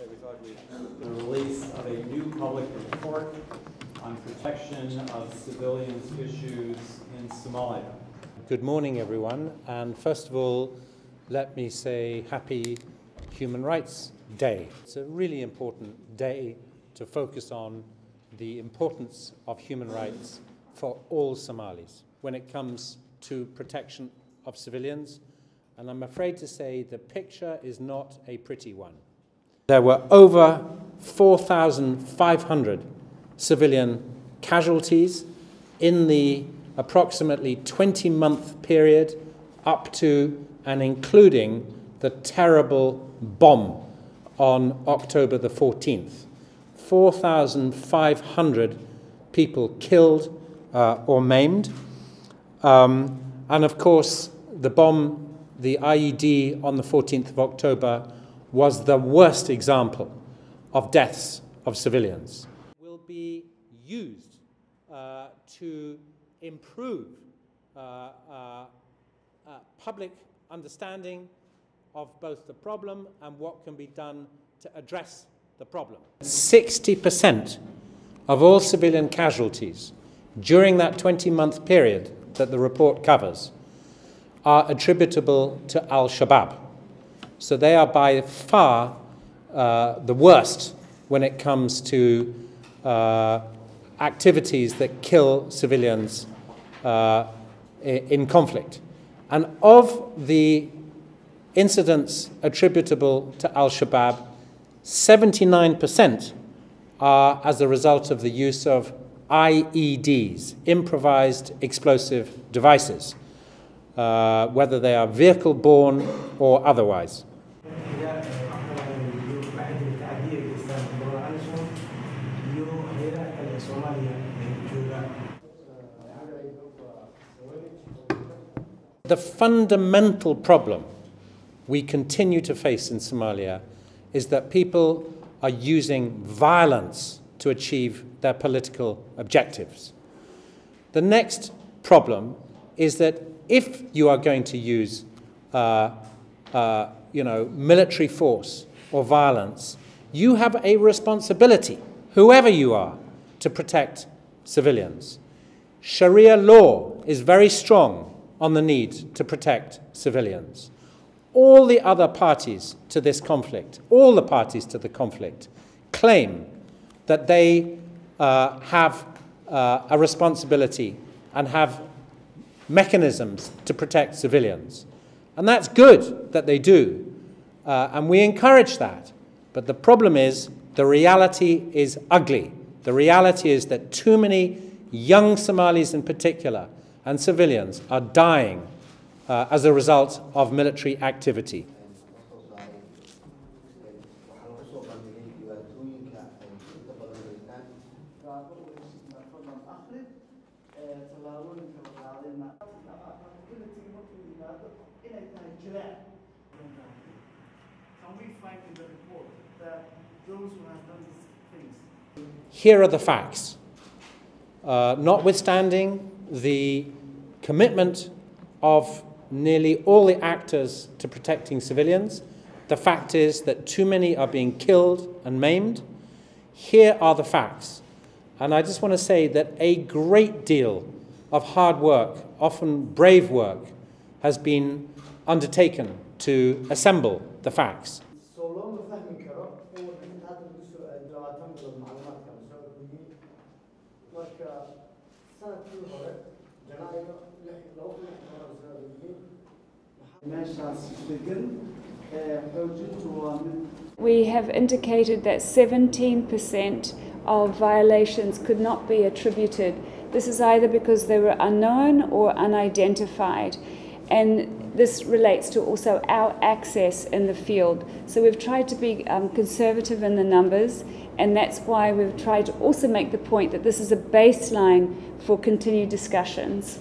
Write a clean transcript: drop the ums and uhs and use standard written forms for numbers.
The release of a new public report on protection of civilians' issues in Somalia. Good morning, everyone, and first of all, let me say Happy Human Rights Day. It's a really important day to focus on the importance of human rights for all Somalis when it comes to protection of civilians, and I'm afraid to say the picture is not a pretty one. There were over 4,500 civilian casualties in the approximately 20-month period up to and including the terrible bomb on October the 14th. 4,500 people killed or maimed. And of course, the bomb, the IED on the 14th of October, was the worst example of deaths of civilians. Will be used to improve public understanding of both the problem and what can be done to address the problem. 60% of all civilian casualties during that 20-month period that the report covers are attributable to Al-Shabaab. So they are by far the worst when it comes to activities that kill civilians in conflict. And of the incidents attributable to Al-Shabaab, 79% are as a result of the use of IEDs, improvised explosive devices, whether they are vehicle-borne or otherwise. The fundamental problem we continue to face in Somalia is that people are using violence to achieve their political objectives. The next problem is that if you are going to use military force or violence, you have a responsibility, whoever you are, to protect civilians. Sharia law is very strong on the need to protect civilians. All the other parties to this conflict, all the parties to the conflict, claim that they have a responsibility and have mechanisms to protect civilians. And that's good that they do, and we encourage that. But the problem is, the reality is ugly. The reality is that too many young Somalis in particular, and civilians, are dying as a result of military activity. Here are the facts. Notwithstanding the commitment of nearly all the actors to protecting civilians, the fact is that too many are being killed and maimed. Here are the facts. And I just want to say that a great deal of hard work, often brave work, has been undertaken to assemble the facts. We have indicated that 17% of violations could not be attributed. This is either because they were unknown or unidentified. And this relates to also our access in the field. So we've tried to be conservative in the numbers, and that's why we've tried to also make the point that this is a baseline for continued discussions.